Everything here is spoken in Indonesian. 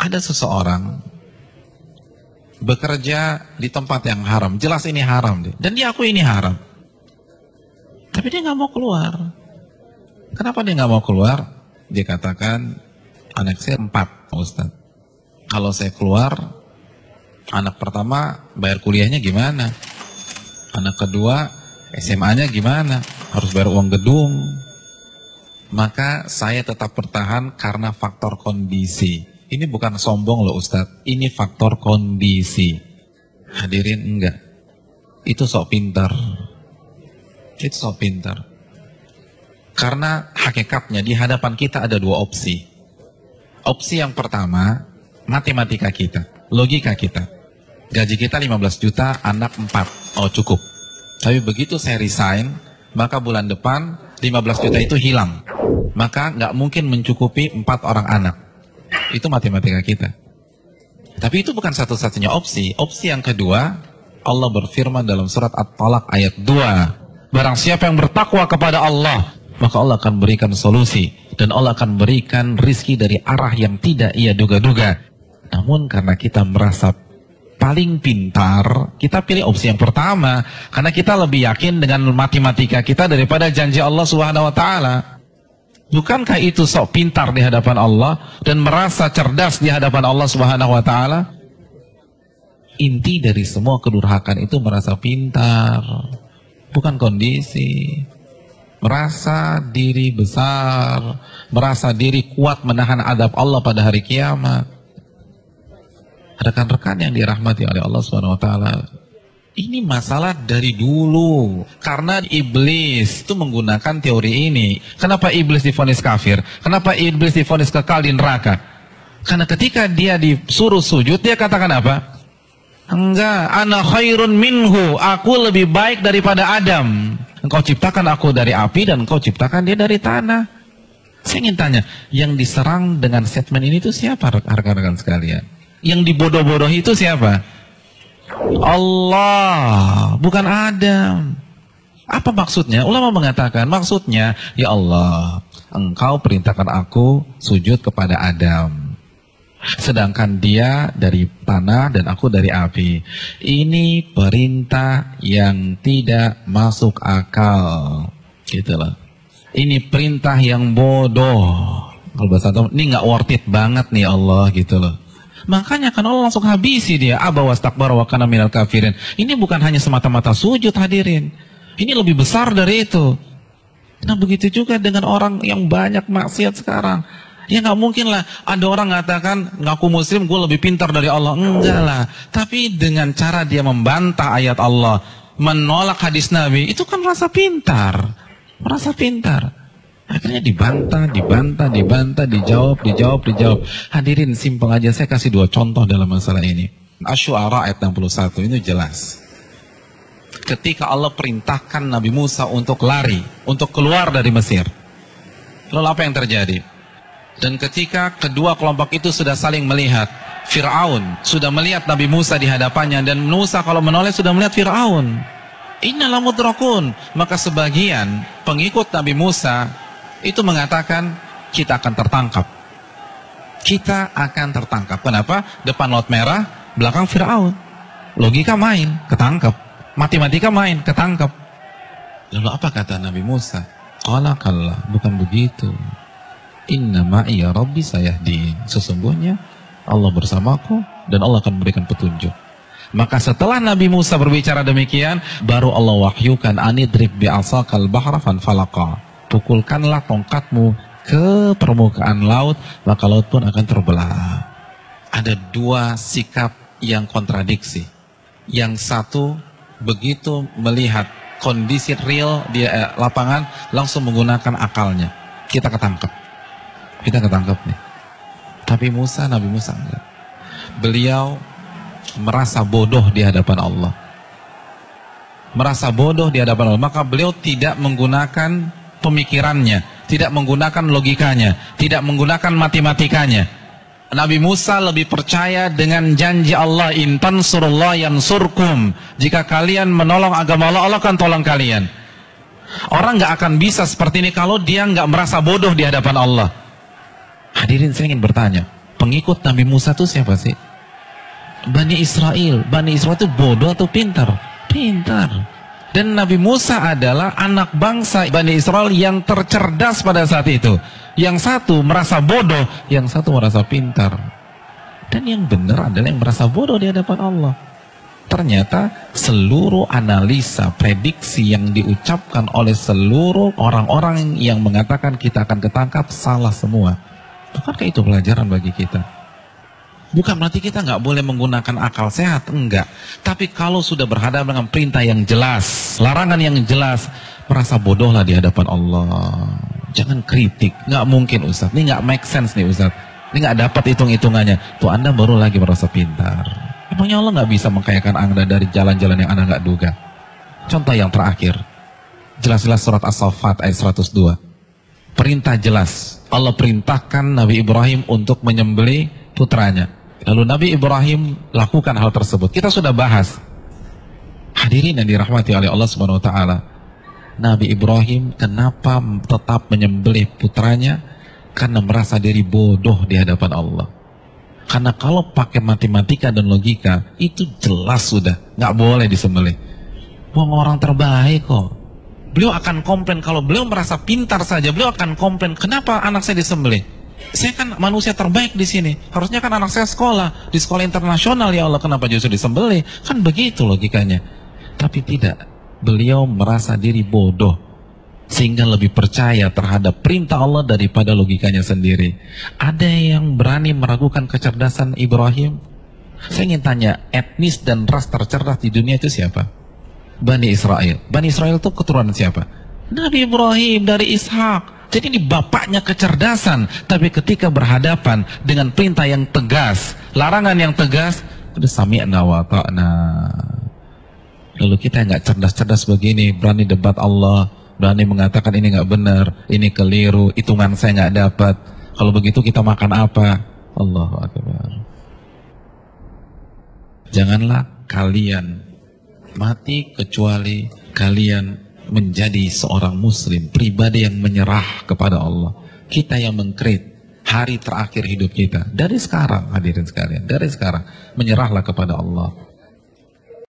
Ada seseorang bekerja di tempat yang haram, jelas ini haram deh, dan dia akui ini haram, tapi dia nggak mau keluar. Kenapa dia nggak mau keluar? Dia katakan, anak saya 4, Ustaz. Kalau saya keluar, anak pertama bayar kuliahnya gimana? Anak kedua SMA-nya gimana? Harus bayar uang gedung. Maka saya tetap bertahan karena faktor kondisi. Ini bukan sombong loh Ustadz, ini faktor kondisi. Hadirin, enggak. Itu sok pintar. Itu sok pintar. Karena hakikatnya di hadapan kita ada 2 opsi. Opsi yang pertama, matematika kita, logika kita. Gaji kita 15 juta, anak 4. Oh cukup. Tapi begitu saya resign, maka bulan depan 15 juta itu hilang. Maka nggak mungkin mencukupi 4 orang anak. Itu matematika kita. Tapi itu bukan satu-satunya opsi. Opsi yang kedua, Allah berfirman dalam surat At-Talaq ayat 2. Barang siapa yang bertakwa kepada Allah, maka Allah akan berikan solusi. Dan Allah akan berikan rizki dari arah yang tidak ia duga-duga. Namun karena kita merasa paling pintar, kita pilih opsi yang pertama. Karena kita lebih yakin dengan matematika kita daripada janji Allah Subhanahu wa Ta'ala. Bukankah itu sok pintar di hadapan Allah dan merasa cerdas di hadapan Allah Subhanahu wa Ta'ala? Inti dari semua kedurhakaan itu merasa pintar, bukan kondisi. Merasa diri besar, merasa diri kuat menahan adab Allah pada hari kiamat. Rekan-rekan yang dirahmati oleh Allah Subhanahu wa Ta'ala, ini masalah dari dulu. Karena iblis itu menggunakan teori ini. Kenapa iblis divonis kafir? Kenapa iblis divonis kekal di neraka? Karena ketika dia disuruh sujud, dia katakan apa? Enggak, ana khairun minhu, aku lebih baik daripada Adam. Engkau ciptakan aku dari api dan engkau ciptakan dia dari tanah. Saya ingin tanya, yang diserang dengan statement ini itu siapa rekan-rekan sekalian? Yang dibodoh-bodohi itu siapa? Allah, bukan Adam. Apa maksudnya? Ulama mengatakan maksudnya, ya Allah, engkau perintahkan aku sujud kepada Adam, sedangkan dia dari tanah dan aku dari api. Ini perintah yang tidak masuk akal, gitulah. Ini perintah yang bodoh. Kalau bahasa Arab, ini nggak worth it banget nih Allah, gitu loh. Makanya kan Allah langsung habisi dia. Aba wastakbara wa kana minal kafirin. Ini bukan hanya semata-mata sujud, hadirin. Ini lebih besar dari itu. Nah begitu juga dengan orang yang banyak maksiat sekarang. Ya nggak mungkin lah ada orang mengatakan ngaku muslim gue lebih pintar dari Allah. Enggak lah. Tapi dengan cara dia membantah ayat Allah, menolak hadis Nabi, itu kan merasa pintar. Merasa pintar. Akhirnya dibantah, dijawab. Hadirin, simpel aja, saya kasih 2 contoh dalam masalah ini. Asy-Syu'ara ayat 61, ini jelas. Ketika Allah perintahkan Nabi Musa untuk lari, untuk keluar dari Mesir. Lalu apa yang terjadi? Dan ketika kedua kelompok itu sudah saling melihat, Fir'aun sudah melihat Nabi Musa di hadapannya, dan Musa kalau menoleh sudah melihat Fir'aun. Innalam mudrakun. Maka sebagian pengikut Nabi Musa itu mengatakan kita akan tertangkap. Kita akan tertangkap. Kenapa? Depan laut merah, belakang Fir'aun. Logika main, ketangkap. Matematika main, ketangkap. Lalu apa kata Nabi Musa? Qala kalla, bukan begitu. Inna ma'iya rabbi sayahdin. Sesungguhnya Allah bersamaku dan Allah akan memberikan petunjuk. Maka setelah Nabi Musa berbicara demikian, baru Allah wahyukan anidrib bi'asakal bahra fanfalaqa. Pukulkanlah tongkatmu ke permukaan laut, maka laut pun akan terbelah. Ada 2 sikap yang kontradiksi. Yang satu begitu melihat kondisi real di lapangan, langsung menggunakan akalnya. Kita ketangkep nih. Tapi Nabi Musa enggak. Beliau merasa bodoh di hadapan Allah. Maka beliau tidak menggunakan pemikirannya, tidak menggunakan logikanya, tidak menggunakan matematikanya. Nabi Musa lebih percaya dengan janji Allah, in tansurullah yansurkum. Jika kalian menolong agama Allah, Allah akan tolong kalian. Orang nggak akan bisa seperti ini kalau dia nggak merasa bodoh di hadapan Allah. Hadirin, saya ingin bertanya, pengikut Nabi Musa itu siapa sih? Bani Israel. Bani Israel itu bodoh atau pintar? Pintar. Dan Nabi Musa adalah anak bangsa Bani Israel yang tercerdas pada saat itu. Yang satu merasa bodoh, yang satu merasa pintar. Dan yang benar adalah yang merasa bodoh di hadapan Allah. Ternyata seluruh analisa, prediksi yang diucapkan oleh seluruh orang-orang yang mengatakan kita akan ketangkap salah semua. Bukankah itu pelajaran bagi kita? Bukan berarti kita nggak boleh menggunakan akal sehat, enggak. Tapi kalau sudah berhadapan dengan perintah yang jelas, larangan yang jelas, merasa bodohlah di hadapan Allah. Jangan kritik, nggak mungkin Ustaz. Ini nggak make sense nih Ustaz. Ini nggak dapat hitung-hitungannya. Tuh Anda baru lagi merasa pintar. Emangnya Allah nggak bisa mengkayakan Anda dari jalan-jalan yang Anda nggak duga? Contoh yang terakhir, jelas-jelas surat As-Saffat ayat 102. Perintah jelas. Allah perintahkan Nabi Ibrahim untuk menyembelih putranya. Lalu Nabi Ibrahim lakukan hal tersebut. Kita sudah bahas. Hadirin yang dirahmati oleh Allah Subhanahu wa taala. Nabi Ibrahim kenapa tetap menyembelih putranya? Karena merasa diri bodoh di hadapan Allah. Karena kalau pakai matematika dan logika, itu jelas sudah nggak boleh disembelih. Wong orang terbaik kok. Beliau akan komplain, kalau beliau merasa pintar saja, beliau akan komplain, kenapa anak saya disembelih? Saya kan manusia terbaik di sini. Harusnya kan anak saya sekolah di sekolah internasional, ya Allah, kenapa justru disembelih? Kan begitu logikanya. Tapi tidak. Beliau merasa diri bodoh sehingga lebih percaya terhadap perintah Allah daripada logikanya sendiri. Ada yang berani meragukan kecerdasan Ibrahim? Saya ingin tanya, etnis dan ras tercerdas di dunia itu siapa? Bani Israel. Bani Israel itu keturunan siapa? Nabi Ibrahim dari Ishak. Jadi ini bapaknya kecerdasan. Tapi ketika berhadapan dengan perintah yang tegas, larangan yang tegas, udah sami'na wa ta'na. Lalu kita nggak cerdas-cerdas begini, berani debat Allah, berani mengatakan ini nggak benar, ini keliru, hitungan saya nggak dapat. Kalau begitu kita makan apa? Allahu Akbar. Janganlah kalian mati kecuali kalian menjadi seorang muslim, pribadi yang menyerah kepada Allah. Kita yang mengkrit hari terakhir hidup kita. Dari sekarang, hadirin sekalian, dari sekarang menyerahlah kepada Allah.